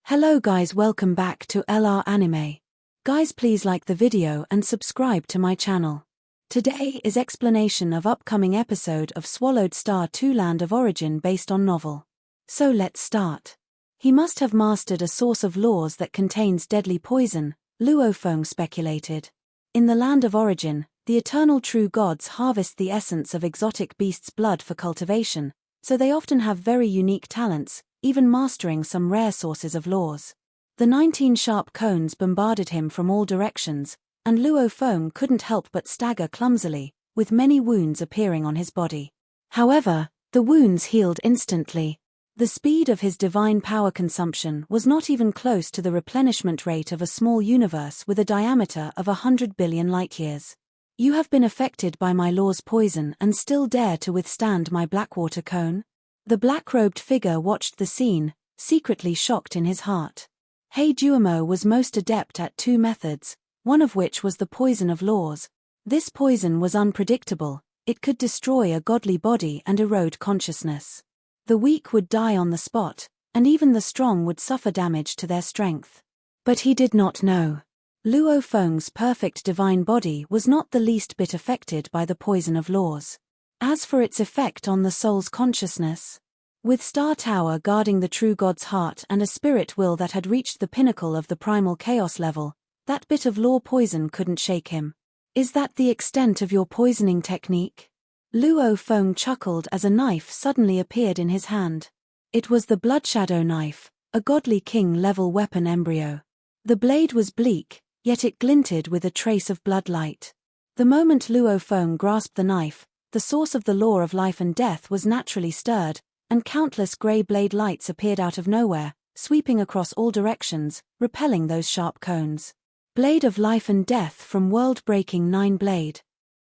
Hello guys, welcome back to LR Anime. Guys, please like the video and subscribe to my channel. Today is explanation of upcoming episode of Swallowed Star 2 Land of Origin based on novel. So let's start. He must have mastered a source of laws that contains deadly poison, Luo Feng speculated. In the Land of Origin, the eternal true gods harvest the essence of exotic beasts' blood for cultivation, so they often have very unique talents, even mastering some rare sources of laws. The 19 sharp cones bombarded him from all directions, and Luo Feng couldn't help but stagger clumsily, with many wounds appearing on his body. However, the wounds healed instantly. The speed of his divine power consumption was not even close to the replenishment rate of a small universe with a diameter of 100 billion light-years. You have been affected by my law's poison and still dare to withstand my Blackwater cone? The black-robed figure watched the scene, secretly shocked in his heart. Hei Duomo was most adept at two methods, one of which was the poison of laws. This poison was unpredictable, it could destroy a godly body and erode consciousness. The weak would die on the spot, and even the strong would suffer damage to their strength. But he did not know. Luo Feng's perfect divine body was not the least bit affected by the poison of laws. As for its effect on the soul's consciousness, with Star Tower guarding the true god's heart and a spirit will that had reached the pinnacle of the primal chaos level, that bit of law poison couldn't shake him. Is that the extent of your poisoning technique? Luo Feng chuckled as a knife suddenly appeared in his hand. It was the Bloodshadow knife, a godly king-level weapon embryo. The blade was bleak, yet it glinted with a trace of bloodlight. The moment Luo Feng grasped the knife, the source of the law of life and death was naturally stirred, and countless grey blade lights appeared out of nowhere, sweeping across all directions, repelling those sharp cones. Blade of life and death from world-breaking 9-blade.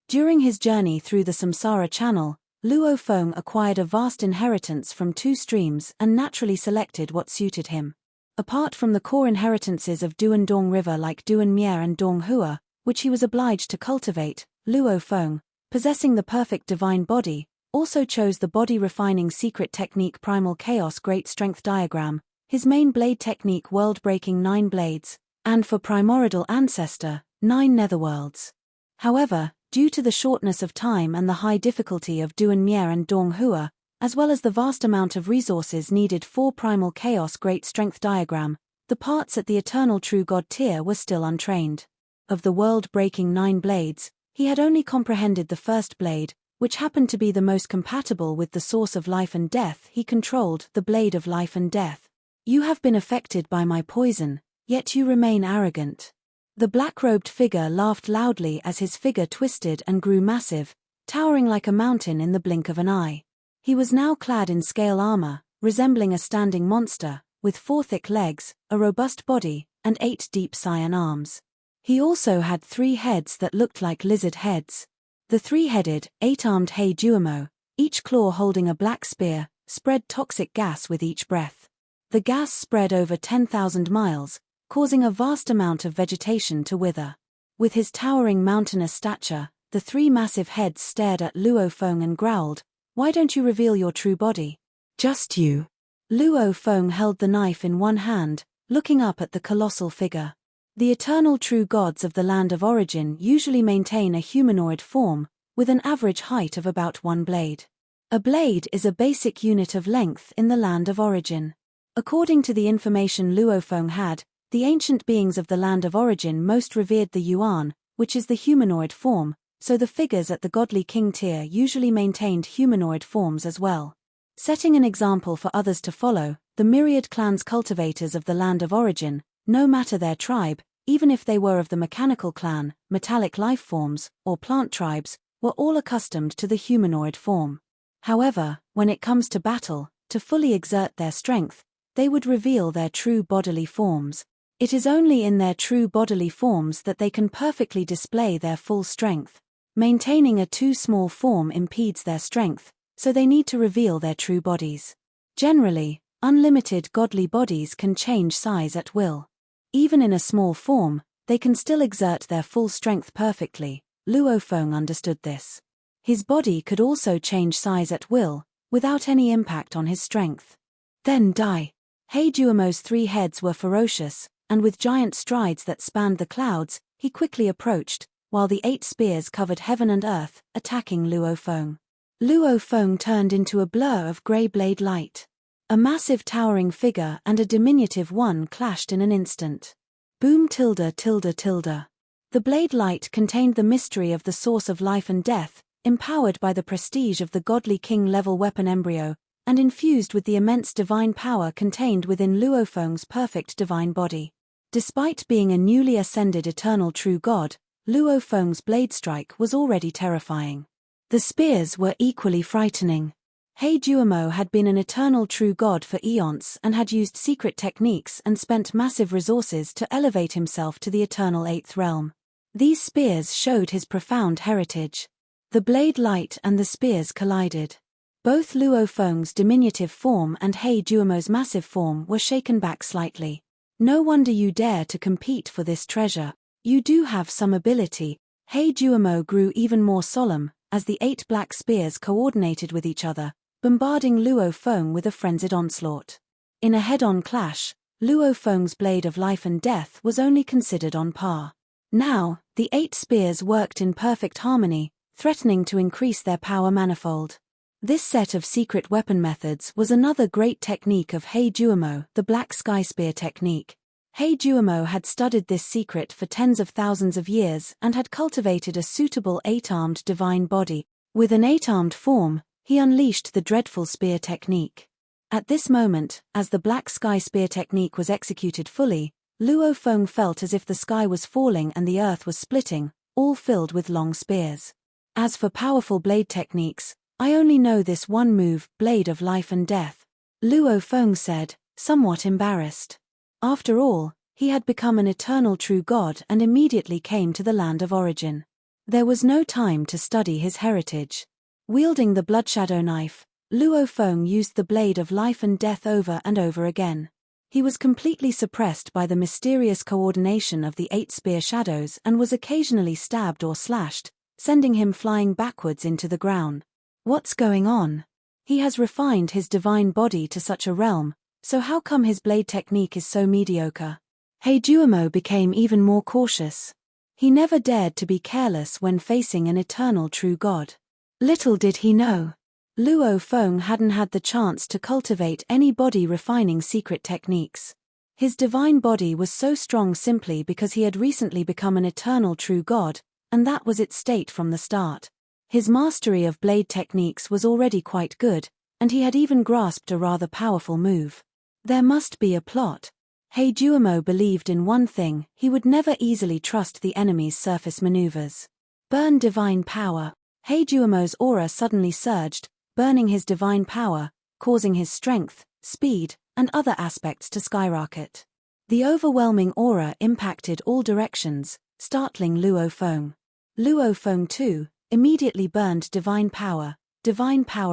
During his journey through the Samsara Channel, Luo Feng acquired a vast inheritance from two streams and naturally selected what suited him. Apart from the core inheritances of Duan Dong River like Duan Mier and Dong Hua, which he was obliged to cultivate, Luo Feng, possessing the perfect divine body, also chose the body-refining secret technique Primal Chaos Great Strength Diagram, his main blade technique world-breaking 9 blades, and for Primordial Ancestor, 9 netherworlds. However, due to the shortness of time and the high difficulty of Duan Mier and Dong Hua, as well as the vast amount of resources needed for Primal Chaos Great Strength Diagram, the parts at the Eternal True God tier were still untrained. Of the world-breaking 9 blades, he had only comprehended the first blade, which happened to be the most compatible with the source of life and death he controlled, the blade of life and death. You have been affected by my poison, yet you remain arrogant. The black-robed figure laughed loudly as his figure twisted and grew massive, towering like a mountain in the blink of an eye. He was now clad in scale armor, resembling a standing monster, with 4 thick legs, a robust body, and 8 deep cyan arms. He also had 3 heads that looked like lizard heads. The 3-headed, 8-armed Hei Duomo, each claw holding a black spear, spread toxic gas with each breath. The gas spread over 10,000 miles, causing a vast amount of vegetation to wither. With his towering mountainous stature, the 3 massive heads stared at Luo Feng and growled, "Why don't you reveal your true body?" "Just you." Luo Feng held the knife in one hand, looking up at the colossal figure. The eternal true gods of the Land of Origin usually maintain a humanoid form, with an average height of about 1 blade. A blade is a basic unit of length in the Land of Origin. According to the information Luo Feng had, the ancient beings of the Land of Origin most revered the Yuan, which is the humanoid form, so the figures at the godly king tier usually maintained humanoid forms as well. Setting an example for others to follow, the myriad clans cultivators of the Land of Origin, no matter their tribe, even if they were of the mechanical clan, metallic life forms, or plant tribes, were all accustomed to the humanoid form. However, when it comes to battle, to fully exert their strength, they would reveal their true bodily forms. It is only in their true bodily forms that they can perfectly display their full strength. Maintaining a too small form impedes their strength, so they need to reveal their true bodies. Generally, unlimited godly bodies can change size at will. Even in a small form, they can still exert their full strength perfectly. Luo Feng understood this. His body could also change size at will, without any impact on his strength. Then die. Heijuomo's 3 heads were ferocious, and with giant strides that spanned the clouds, he quickly approached, while the 8 spears covered heaven and earth, attacking Luo Feng. Luo Feng turned into a blur of grey blade light. A massive towering figure and a diminutive one clashed in an instant. Boom tilde tilde tilde. The blade light contained the mystery of the source of life and death, empowered by the prestige of the godly king-level weapon embryo, and infused with the immense divine power contained within Luo Feng's perfect divine body. Despite being a newly ascended eternal true god, Luo Feng's blade strike was already terrifying. The spears were equally frightening. Heijuomo had been an eternal true god for eons and had used secret techniques and spent massive resources to elevate himself to the eternal 8th realm. These spears showed his profound heritage. The blade light and the spears collided. Both Luo Feng's diminutive form and Heijuomo's massive form were shaken back slightly. No wonder you dare to compete for this treasure. You do have some ability. Heijuomo grew even more solemn, as the 8 black spears coordinated with each other, bombarding Luo Feng with a frenzied onslaught. In a head-on clash, Luo Feng's blade of life and death was only considered on par. Now, the 8 spears worked in perfect harmony, threatening to increase their power manifold. This set of secret weapon methods was another great technique of Heijuomo, the Black Sky Spear technique. Heijuomo had studied this secret for tens of thousands of years and had cultivated a suitable 8-armed divine body. With an 8-armed form, he unleashed the dreadful spear technique. At this moment, as the Black Sky Spear technique was executed fully, Luo Feng felt as if the sky was falling and the earth was splitting, all filled with long spears. As for powerful blade techniques, I only know this one move, Blade of Life and Death, Luo Feng said, somewhat embarrassed. After all, he had become an eternal true god and immediately came to the land of origin. There was no time to study his heritage. Wielding the Bloodshadow knife, Luo Feng used the Blade of Life and Death over and over again. He was completely suppressed by the mysterious coordination of the 8 spear shadows and was occasionally stabbed or slashed, sending him flying backwards into the ground. What's going on? He has refined his divine body to such a realm, so how come his blade technique is so mediocre? Heijuomo became even more cautious. He never dared to be careless when facing an eternal true god. Little did he know, Luo Feng hadn't had the chance to cultivate any body-refining secret techniques. His divine body was so strong simply because he had recently become an eternal true god, and that was its state from the start. His mastery of blade techniques was already quite good, and he had even grasped a rather powerful move. There must be a plot. Heijuomo believed in one thing: he would never easily trust the enemy's surface maneuvers. Burn divine power. Heijuomo's aura suddenly surged, burning his divine power, causing his strength, speed, and other aspects to skyrocket. The overwhelming aura impacted all directions, startling Luo Feng. Luo Feng too immediately burned divine power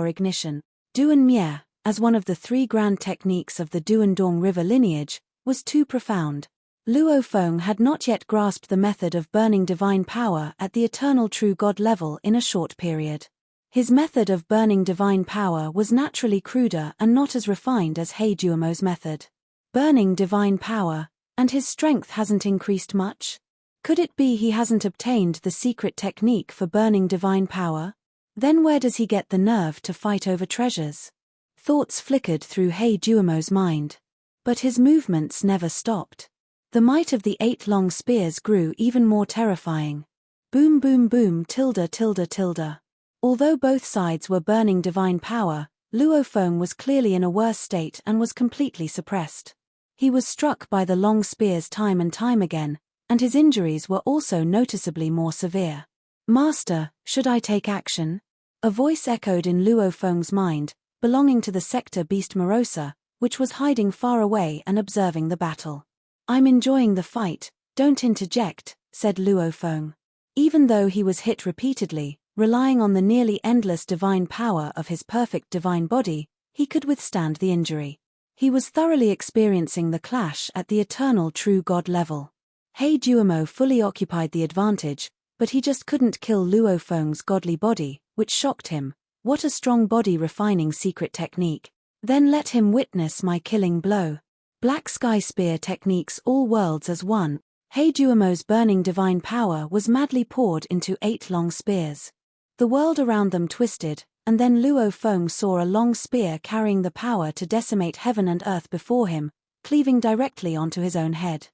ignition. Duan Mie, as one of the 3 grand techniques of the Duandong River lineage, was too profound. Luo Feng had not yet grasped the method of burning divine power at the eternal true god level in a short period. His method of burning divine power was naturally cruder and not as refined as Heijuomo's method. Burning divine power, and his strength hasn't increased much? Could it be he hasn't obtained the secret technique for burning divine power? Then where does he get the nerve to fight over treasures? Thoughts flickered through Heijuomo's mind. But his movements never stopped. The might of the 8 long spears grew even more terrifying. Boom boom boom tilde tilde tilde. Although both sides were burning divine power, Luo Feng was clearly in a worse state and was completely suppressed. He was struck by the long spears time and time again, and his injuries were also noticeably more severe. Master, should I take action? A voice echoed in Luo Feng's mind, belonging to the sector beast Morosa, which was hiding far away and observing the battle. I'm enjoying the fight, don't interject, said Luo Feng. Even though he was hit repeatedly, relying on the nearly endless divine power of his perfect divine body, he could withstand the injury. He was thoroughly experiencing the clash at the eternal true god level. Heijuomo fully occupied the advantage, but he just couldn't kill Luo Feng's godly body, which shocked him. What a strong body-refining secret technique. Then let him witness my killing blow. Black Sky Spear Techniques All Worlds as One. Heijuomo's burning divine power was madly poured into 8 long spears. The world around them twisted, and then Luo Feng saw a long spear carrying the power to decimate heaven and earth before him, cleaving directly onto his own head.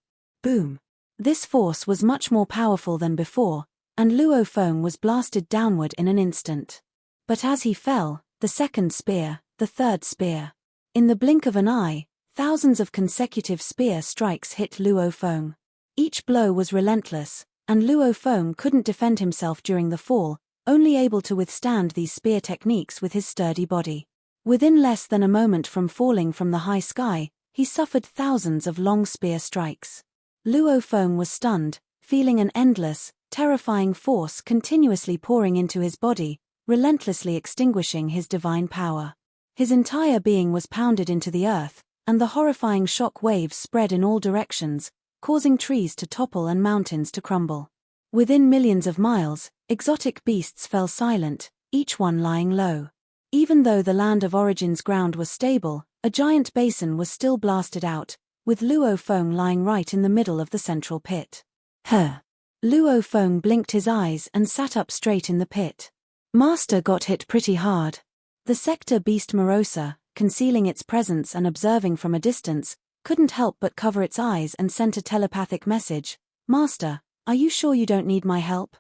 Boom! This force was much more powerful than before, and Luo Feng was blasted downward in an instant. But as he fell, the second spear, the third spear. In the blink of an eye, thousands of consecutive spear strikes hit Luo Feng. Each blow was relentless, and Luo Feng couldn't defend himself during the fall, only able to withstand these spear techniques with his sturdy body. Within less than a moment from falling from the high sky, he suffered thousands of long spear strikes. Luo Feng was stunned, feeling an endless, terrifying force continuously pouring into his body, relentlessly extinguishing his divine power. His entire being was pounded into the earth, and the horrifying shock waves spread in all directions, causing trees to topple and mountains to crumble. Within millions of miles, exotic beasts fell silent, each one lying low. Even though the land of origin's ground was stable, a giant basin was still blasted out, with Luo Feng lying right in the middle of the central pit. Luo Feng blinked his eyes and sat up straight in the pit. Master got hit pretty hard. The sector beast Morosa, concealing its presence and observing from a distance, couldn't help but cover its eyes and sent a telepathic message. Master, are you sure you don't need my help?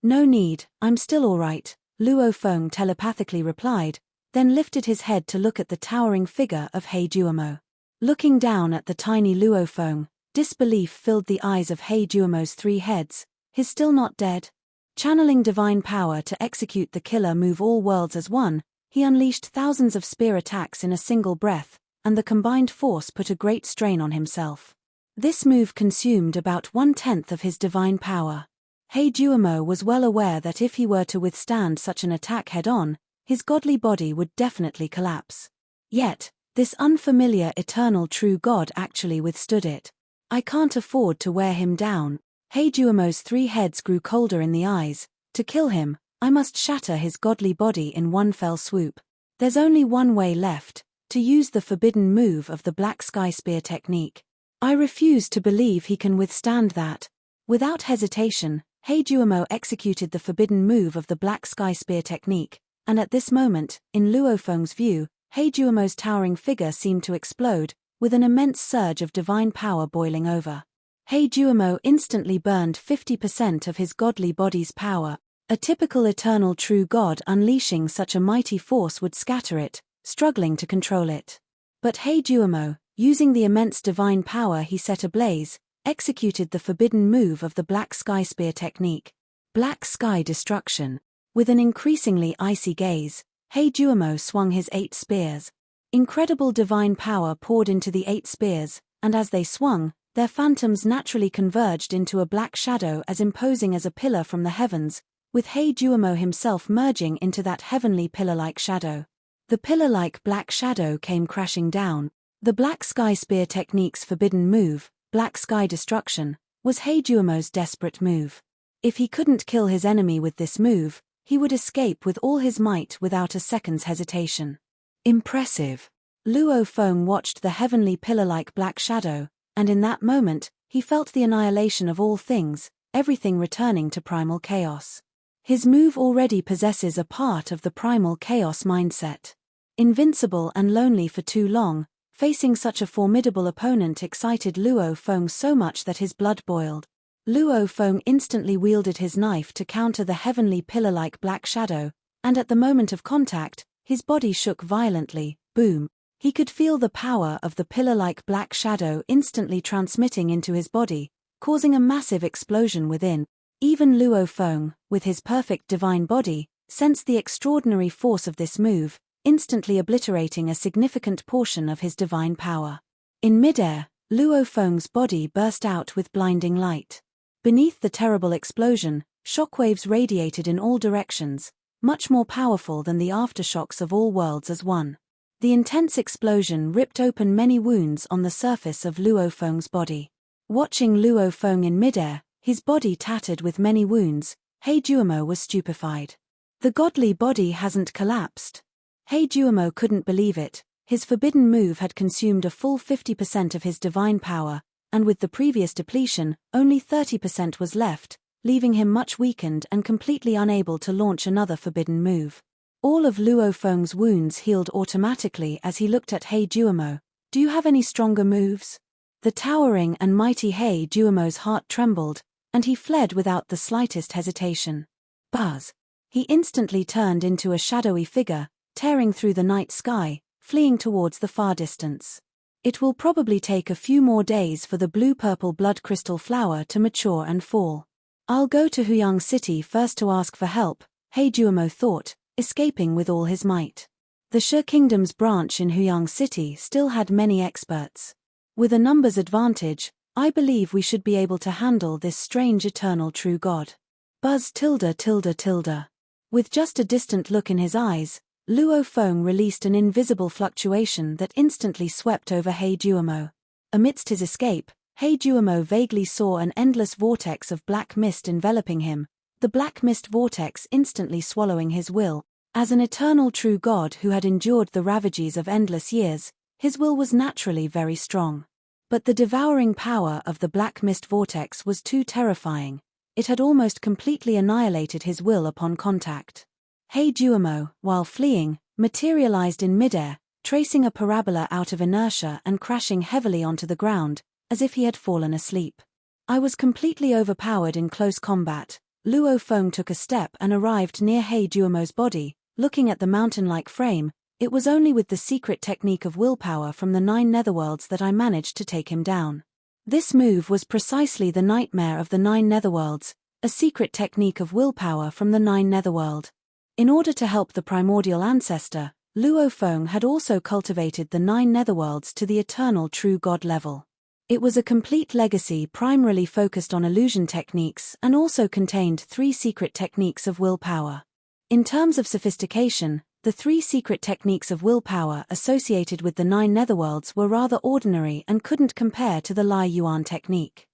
No need, I'm still all right, Luo Feng telepathically replied, then lifted his head to look at the towering figure of Heijuomo. Looking down at the tiny Luo Feng, disbelief filled the eyes of Heijuomo's 3 heads. He's still not dead? Channeling divine power to execute the killer move All Worlds as One, he unleashed thousands of spear attacks in a single breath, and the combined force put a great strain on himself. This move consumed about 1/10 of his divine power. Heijuomo was well aware that if he were to withstand such an attack head-on, his godly body would definitely collapse. Yet, this unfamiliar eternal true god actually withstood it. I can't afford to wear him down. Heijuomo's 3 heads grew colder in the eyes. To kill him, I must shatter his godly body in one fell swoop. There's only one way left, to use the forbidden move of the Black Sky Spear technique. I refuse to believe he can withstand that. Without hesitation, Heijuomo executed the forbidden move of the Black Sky Spear technique, and at this moment, in Luo Feng's view, Heijuomo's towering figure seemed to explode, with an immense surge of divine power boiling over. Heijuomo instantly burned 50% of his godly body's power. A typical eternal true god unleashing such a mighty force would scatter it, struggling to control it. But Heijuomo, using the immense divine power he set ablaze, executed the forbidden move of the Black Sky Spear technique. Black Sky Destruction. With an increasingly icy gaze, Heijuomo swung his 8 spears. Incredible divine power poured into the 8 spears, and as they swung, their phantoms naturally converged into a black shadow as imposing as a pillar from the heavens, with Heijuomo himself merging into that heavenly pillar-like shadow. The pillar-like black shadow came crashing down. The Black Sky Spear technique's forbidden move, Black Sky Destruction, was Heijuomo's desperate move. If he couldn't kill his enemy with this move, he would escape with all his might without a second's hesitation. Impressive. Luo Feng watched the heavenly pillar-like black shadow, and in that moment, he felt the annihilation of all things, everything returning to primal chaos. His move already possesses a part of the primal chaos mindset. Invincible and lonely for too long, facing such a formidable opponent excited Luo Feng so much that his blood boiled. Luo Feng instantly wielded his knife to counter the heavenly pillar-like black shadow, and at the moment of contact, his body shook violently. Boom! He could feel the power of the pillar-like black shadow instantly transmitting into his body, causing a massive explosion within. Even Luo Feng, with his perfect divine body, sensed the extraordinary force of this move, instantly obliterating a significant portion of his divine power. In midair, Luo Feng's body burst out with blinding light. Beneath the terrible explosion, shockwaves radiated in all directions, much more powerful than the aftershocks of All Worlds as One. The intense explosion ripped open many wounds on the surface of Luo Feng's body. Watching Luo Feng in midair, his body tattered with many wounds, Heijuomo was stupefied. The godly body hasn't collapsed. Heijuomo couldn't believe it, His forbidden move had consumed a full 50% of his divine power, and with the previous depletion, only 30% was left, leaving him much weakened and completely unable to launch another forbidden move. All of Luo Feng's wounds healed automatically as he looked at He Duomo. Do you have any stronger moves? The towering and mighty He Duomo's heart trembled, and he fled without the slightest hesitation. Buzz! He instantly turned into a shadowy figure, tearing through the night sky, fleeing towards the far distance. It will probably take a few more days for the blue-purple blood crystal flower to mature and fall. I'll go to Huyang City first to ask for help, He Duomo thought, escaping with all his might. The Shi Kingdom's branch in Huyang City still had many experts. With a numbers advantage, I believe we should be able to handle this strange eternal true god. Buzz tilde. With just a distant look in his eyes, Luo Feng released an invisible fluctuation that instantly swept over He Duomo. Amidst his escape, He Duomo vaguely saw an endless vortex of black mist enveloping him, the black mist vortex instantly swallowing his will. As an eternal true god who had endured the ravages of endless years, his will was naturally very strong. But the devouring power of the black mist vortex was too terrifying. It had almost completely annihilated his will upon contact. He Duomo, while fleeing, materialized in midair, tracing a parabola out of inertia and crashing heavily onto the ground, as if he had fallen asleep. I was completely overpowered in close combat. Luo Feng took a step and arrived near He Duomo's body, looking at the mountain-like frame. It was only with the secret technique of willpower from the 9 netherworlds that I managed to take him down. This move was precisely the nightmare of the 9 netherworlds, a secret technique of willpower from the 9 netherworld. In order to help the primordial ancestor, Luo Feng had also cultivated the 9 netherworlds to the eternal true god level. It was a complete legacy primarily focused on illusion techniques and also contained 3 secret techniques of willpower. In terms of sophistication, the 3 secret techniques of willpower associated with the 9 netherworlds were rather ordinary and couldn't compare to the Lai Yuan technique.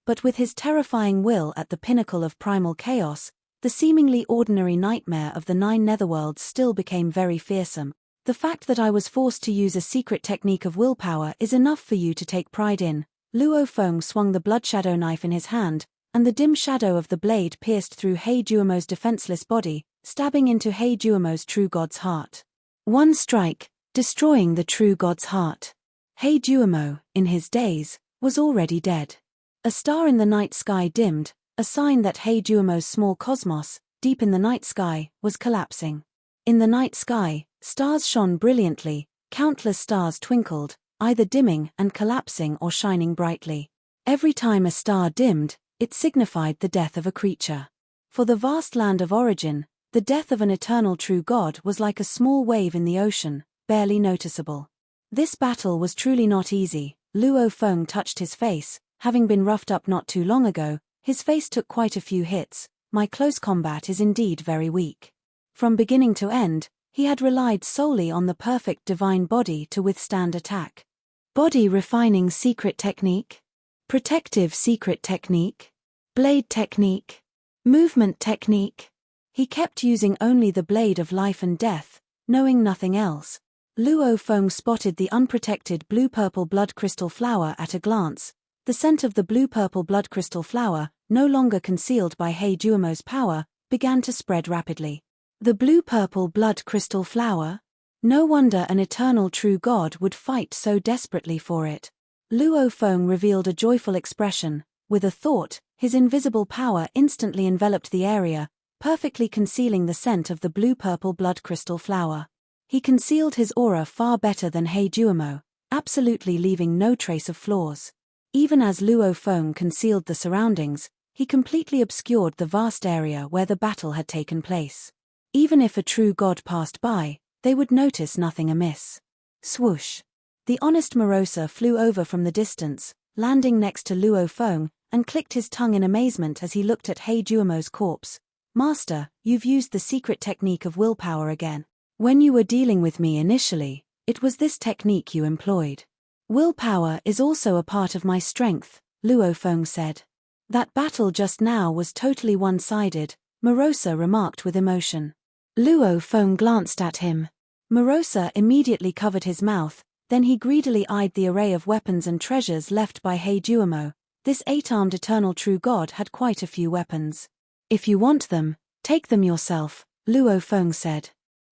But with his terrifying will at the pinnacle of primal chaos, the seemingly ordinary nightmare of the 9 netherworlds still became very fearsome. The fact that I was forced to use a secret technique of willpower is enough for you to take pride in. Luo Feng swung the blood shadow knife in his hand, and the dim shadow of the blade pierced through He Duomo's defenseless body, stabbing into He Duomo's true god's heart. One strike, destroying the true god's heart. He Duomo, in his days, was already dead. A star in the night sky dimmed, a sign that He Duomo's small cosmos, deep in the night sky, was collapsing. In the night sky, stars shone brilliantly, countless stars twinkled, either dimming and collapsing or shining brightly. Every time a star dimmed, it signified the death of a creature. For the vast land of origin, the death of an eternal true god was like a small wave in the ocean, barely noticeable. This battle was truly not easy. Luo Feng touched his face, having been roughed up not too long ago. His face took quite a few hits. My close combat is indeed very weak. From beginning to end, he had relied solely on the perfect divine body to withstand attack. Body refining secret technique? Protective secret technique? Blade technique? Movement technique? He kept using only the blade of life and death, knowing nothing else. Luo Feng spotted the unprotected blue-purple blood crystal flower at a glance. The scent of the blue-purple blood crystal flower, no longer concealed by He Duomo's power, began to spread rapidly. The blue-purple blood crystal flower? No wonder an eternal true god would fight so desperately for it. Luo Feng revealed a joyful expression. With a thought, his invisible power instantly enveloped the area, perfectly concealing the scent of the blue-purple blood crystal flower. He concealed his aura far better than He Duomo, absolutely leaving no trace of flaws. Even as Luo Feng concealed the surroundings, he completely obscured the vast area where the battle had taken place. Even if a true god passed by, they would notice nothing amiss. Swoosh! The honest Morosa flew over from the distance, landing next to Luo Feng, and clicked his tongue in amazement as he looked at He Duomo's corpse. Master, you've used the secret technique of willpower again. When you were dealing with me initially, it was this technique you employed. Willpower is also a part of my strength, Luo Feng said. That battle just now was totally one-sided, Morosa remarked with emotion. Luo Feng glanced at him. Morosa immediately covered his mouth, then he greedily eyed the array of weapons and treasures left by Heijuomo. This 8-armed eternal true god had quite a few weapons. If you want them, take them yourself, Luo Feng said.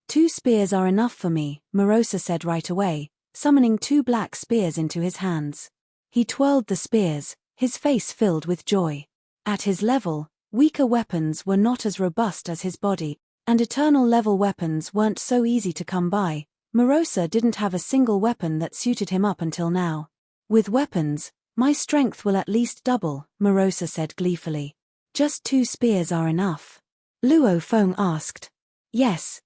2 spears are enough for me, Morosa said right away, summoning 2 black spears into his hands. He twirled the spears, his face filled with joy. At his level, weaker weapons were not as robust as his body, and eternal level weapons weren't so easy to come by. Morosa didn't have a single weapon that suited him up until now. With weapons, my strength will at least double, Morosa said gleefully. Just 2 spears are enough? Luo Feng asked. Yes,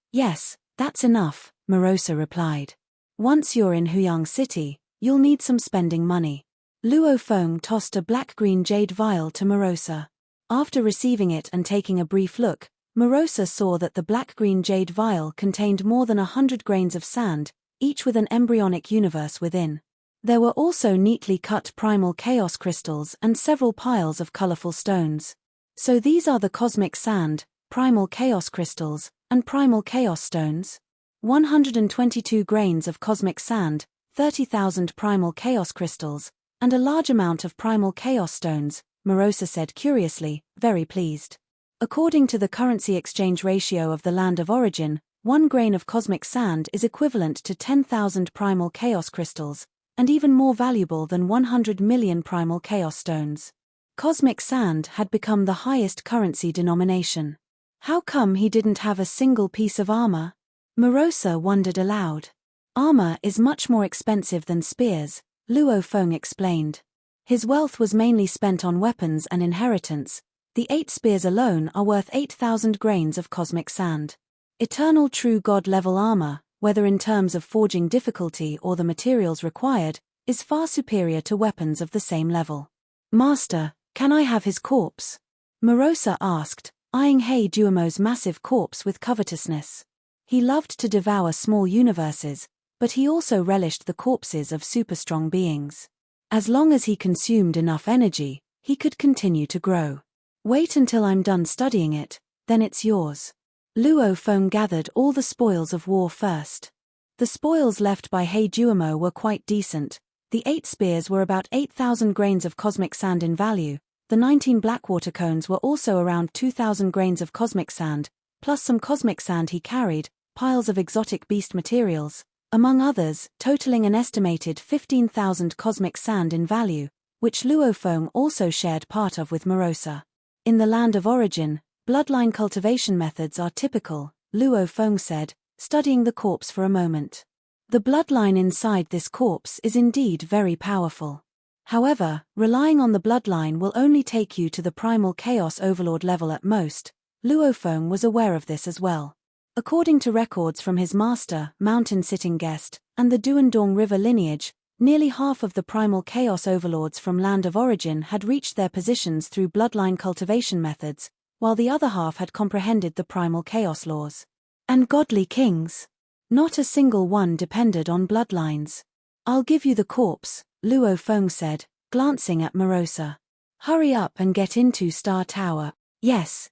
that's enough, Morosa replied. Once you're in Huyang City, you'll need some spending money. Luo Feng tossed a black-green jade vial to Morosa. After receiving it and taking a brief look, Morosa saw that the black-green jade vial contained more than 100 grains of sand, each with an embryonic universe within. There were also neatly cut primal chaos crystals and several piles of colorful stones. So these are the cosmic sand, primal chaos crystals, and primal chaos stones? 122 grains of cosmic sand, 30,000 primal chaos crystals, and a large amount of primal chaos stones, Morosa said curiously, very pleased. According to the currency exchange ratio of the land of origin, 1 grain of cosmic sand is equivalent to 10,000 primal chaos crystals, and even more valuable than 100 million primal chaos stones. Cosmic sand had become the highest currency denomination. How come he didn't have a single piece of armor? Morosa wondered aloud. Armor is much more expensive than spears, Luo Feng explained. His wealth was mainly spent on weapons and inheritance. The 8 spears alone are worth 8,000 grains of cosmic sand. Eternal true god level armor, whether in terms of forging difficulty or the materials required, is far superior to weapons of the same level. Master, can I have his corpse? Morosa asked, eyeing Heijuomo's massive corpse with covetousness. He loved to devour small universes, but he also relished the corpses of super-strong beings. As long as he consumed enough energy, he could continue to grow. Wait until I'm done studying it, then it's yours. Luo Feng gathered all the spoils of war first. The spoils left by Heijuomo were quite decent. The 8 spears were about 8,000 grains of cosmic sand in value. The 19 Blackwater cones were also around 2,000 grains of cosmic sand, plus some cosmic sand he carried, piles of exotic beast materials, among others, totaling an estimated 15,000 cosmic sand in value, which Luo Feng also shared part of with Morosa. In the land of origin, bloodline cultivation methods are typical, Luo Feng said, studying the corpse for a moment. The bloodline inside this corpse is indeed very powerful. However, relying on the bloodline will only take you to the primal chaos overlord level at most. Luo Feng was aware of this as well. According to records from his master, Mountain Sitting Guest, and the Duandong River lineage, nearly half of the primal chaos overlords from land of origin had reached their positions through bloodline cultivation methods, while the other half had comprehended the primal chaos laws. And godly kings? Not a single one depended on bloodlines. I'll give you the corpse, Luo Feng said, glancing at Morosa. Hurry up and get into Star Tower. Yes.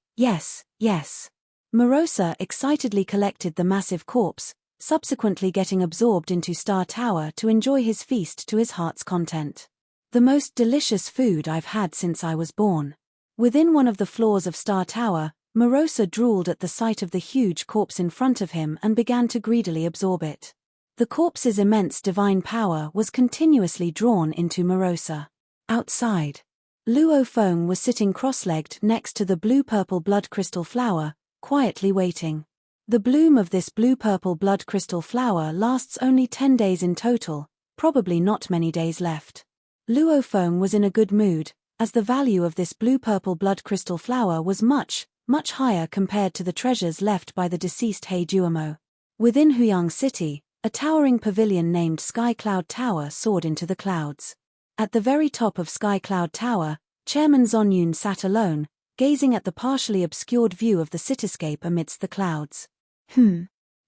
Morosa excitedly collected the massive corpse, subsequently getting absorbed into Star Tower to enjoy his feast to his heart's content. The most delicious food I've had since I was born. Within one of the floors of Star Tower, Morosa drooled at the sight of the huge corpse in front of him and began to greedily absorb it. The corpse's immense divine power was continuously drawn into Morosa. Outside, Luo Feng was sitting cross-legged next to the blue-purple blood crystal flower, quietly waiting. The bloom of this blue-purple blood crystal flower lasts only 10 days in total, probably not many days left. Luo Feng was in a good mood, as the value of this blue-purple blood crystal flower was much higher compared to the treasures left by the deceased Heijuomo. Within Huyang City, a towering pavilion named Sky Cloud Tower soared into the clouds. At the very top of Sky Cloud Tower, Chairman Zonyun sat alone, gazing at the partially obscured view of the cityscape amidst the clouds.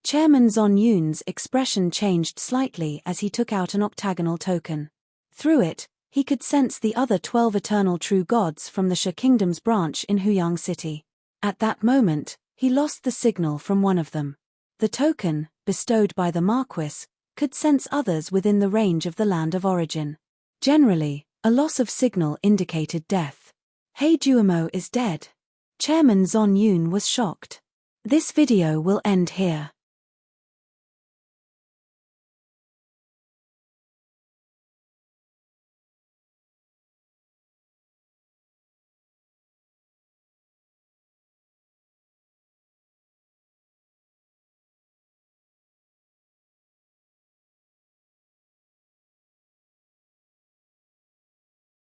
Chairman Zonyun's expression changed slightly as he took out an octagonal token. Through it, he could sense the other 12 eternal true gods from the Sha Kingdom's branch in Huyang City. At that moment, he lost the signal from one of them. The token, bestowed by the Marquis, could sense others within the range of the land of origin. Generally, a loss of signal indicated death. Hey Duomo is dead. Chairman Zon Yoon was shocked. This video will end here.